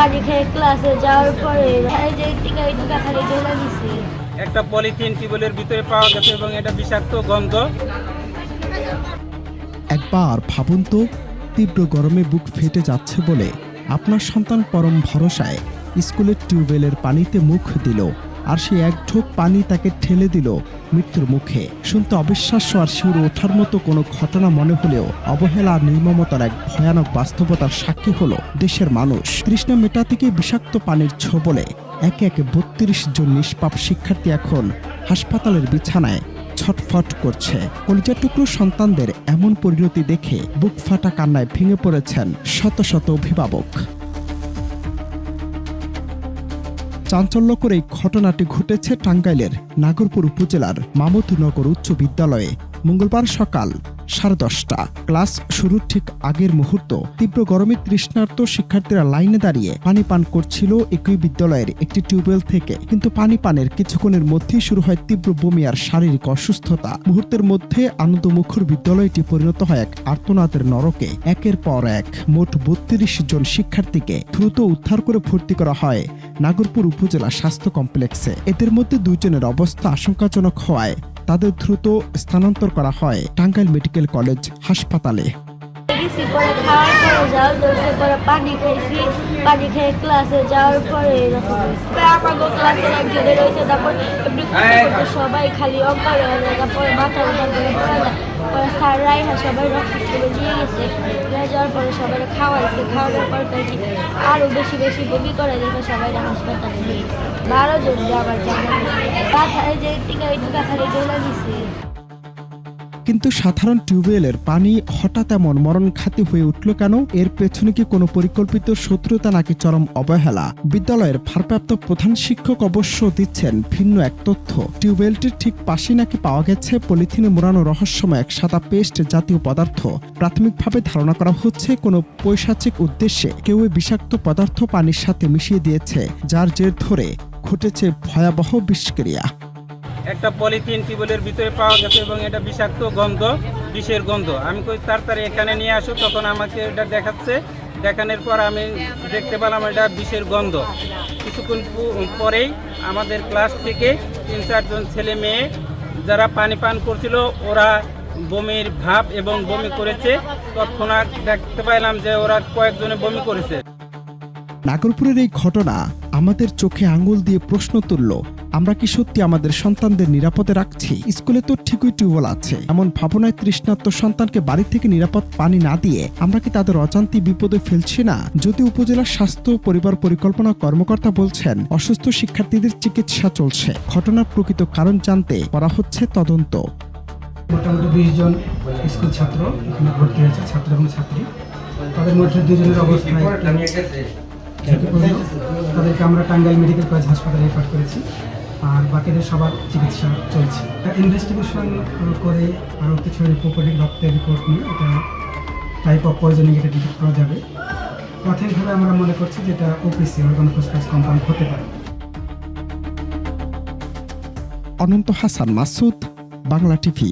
পানি খেয়ে ক্লাসে যাওয়ার পরে এই যে টিকা খালি ঢেলে দিছি। একটা পলিথিন টিউবওয়েলের ভিতরে পাওয়া গেছে এবং এটা বিষাক্ত গন্ধ। একবার ভাবুন তো, তীব্র গরমে বুক ফেটে যাচ্ছে বলে আপনার সন্তান পরম ভরসায় স্কুলের টিউবওয়েলের পানিতে মুখ দিল, আর সে এক ঢোক পানি তাকে ঠেলে দিল মৃত্যুর মুখে। শুনতে অবিশ্বাস্য আর শিউরে ওঠার মতো কোনো ঘটনা মনে হলেও অবহেলা আর নির্মমতার এক ভয়ানক বাস্তবতার সাক্ষী হলো দেশের মানুষ। তৃষ্ণা মেটাতে গিয়ে বিষাক্ত পানির ছোবলে একে একে ৩২ জন নিষ্পাপ শিক্ষার্থী এখন হাসপাতালের বিছানায় ছটফট করছে। কলিজার টুকরো সন্তানদের এমন পরিণতি দেখে বুক ফাটা কান্নায় ভেঙে পড়েছেন শত শত অভিভাবক। চাঞ্চল্যকর এই ঘটনাটি ঘটেছে টাঙ্গাইলের নাগরপুর উপজেলার মামুদনগর উচ্চ বিদ্যালয়ে মঙ্গলবার সকাল 10:30। ক্লাস শুরুর ঠিক আগের মুহূর্ত তীব্র গরমে তৃষ্ণার্ত শিক্ষার্থীরা লাইনে দাঁড়িয়ে পানি পান করছিল একই বিদ্যালয়ের একটি টিউবওয়েল থেকে। কিন্তু পানি পানের কিছুক্ষণের মধ্যেই শুরু হয় তীব্র বমি আর শারীরিক অসুস্থতা। মুহূর্তের মধ্যে আনন্দমুখর বিদ্যালয়টি পরিণত হয় এক আর্তনাদের নরকে। একের পর এক মোট ৩২ জন শিক্ষার্থীকে দ্রুত উদ্ধার করে ভর্তি করা হয় নাগরপুর উপজেলা স্বাস্থ্য কমপ্লেক্সে। এদের মধ্যে 2 জনের অবস্থা আশঙ্কাজনক হওয়ায় তাদের দ্রুত স্থানান্তর করা হয় টাঙ্গাইল মেডিকেল কলেজ হাসপাতালে। পানি খেয়ে ক্লাসে যাওয়ার পরে সবাই খালি অজ্ঞান হয়ে যায়, তারপরে মাথা উঠান করে পড়া যায়। পরে স্যাররাই সবাই রক্ত করে নিয়ে গেছে, নিয়ে যাওয়ার পরে সবাই খাওয়াইছে। খাওয়ানোর পর নাকি আরো বেশি বেশি বমি করে দেখে সবাই হাসপাতালে নিয়ে গেছে। 12 জন আবার জানাই যে টিকা খালি ঢেলে দিছে। কিন্তু সাধারণ টিউবওয়েলের পানি হঠাৎ এমন মরণঘাতী হয়ে উঠল কেন? এর পেছনে কি কোনো পরিকল্পিত শত্রুতা নাকি চরম অবহেলা? বিদ্যালয়ের ভারপ্রাপ্ত প্রধান শিক্ষক অবশ্য দিচ্ছেন ভিন্ন এক তথ্য। টিউবওয়েলটির ঠিক পাশে নাকি পাওয়া গেছে পলিথিনে মোড়ানো রহস্যময় এক সাদা পেস্ট জাতীয় পদার্থ। প্রাথমিকভাবে ধারণা করা হচ্ছে কোনো পৈশাচিক উদ্দেশ্যে কেউ এই বিষাক্ত পদার্থ পানির সাথে মিশিয়ে দিয়েছে, যার জের ধরে ঘটেছে ভয়াবহ বিষক্রিয়া। একটা পলিথিন টিউবওয়েলের ভিতরে পাওয়া গেছে এবং এটা বিষাক্ত গন্ধ, বিষের গন্ধ। আমি কই তাড়াতাড়ি এখানে নিয়ে আসো, তখন আমাকে এটা দেখাচ্ছে। দেখানোর পর আমি দেখতে পেলাম এটা বিষের গন্ধ। কিছুক্ষণ পরেই আমাদের ক্লাস থেকে 3-4 জন ছেলে মেয়ে যারা পানি পান করছিল ওরা বমির ভাব এবং বমি করেছে। তৎক্ষণাৎ দেখতে পাইলাম যে ওরা কয়েকজনে বমি করেছে। নাগরপুরের এই ঘটনা আমাদের চোখে আঙ্গুল দিয়ে প্রশ্ন তুলল, আমরা কি সত্যি আমাদের সন্তানদের নিরাপদে রাখছি? স্কুলে তো ঠিকই টিউবওয়েল আছে, এমন ভাবনায় তৃষ্ণার্ত সন্তানকে বাড়ি থেকে নিরাপদ পানি না দিয়ে আমরা কি তাদের অজান্তে বিপদে ফেলছি না? যদি উপজেলা স্বাস্থ্য পরিবার পরিকল্পনা কর্মকর্তা বলছেন অসুস্থ শিক্ষার্থীদের চিকিৎসা চলছে, ঘটনার প্রকৃত কারণ জানতে করা হচ্ছে তদন্ত। মোটামুটি 20 জন স্কুল ছাত্র এখানে ভর্তি হয়েছে, ছাত্র এবং ছাত্রী। তাদের মধ্যে 2 জনের অবস্থা তাদেরকে আমরা টাঙ্গাইল মেডিকেল কলেজ হাসপাতালে রেফার করেছি, আর বাকিদের সবার চিকিৎসা চলছে। ইনভেস্টিগেশন করে আরও কিছু রিপোর্টের রক্তের রিপোর্ট নিয়ে এটা টাইপ অফ পয়জনিং এটা ডিটেক্ট করা যাবে। প্রাথমিকভাবে আমরা মনে করছি যে এটা ওপিসি অর্গানো ফসফরাস কম্পাউন্ড হতে পারে। অনন্ত হাসান মাসুদ, বাংলা টিভি।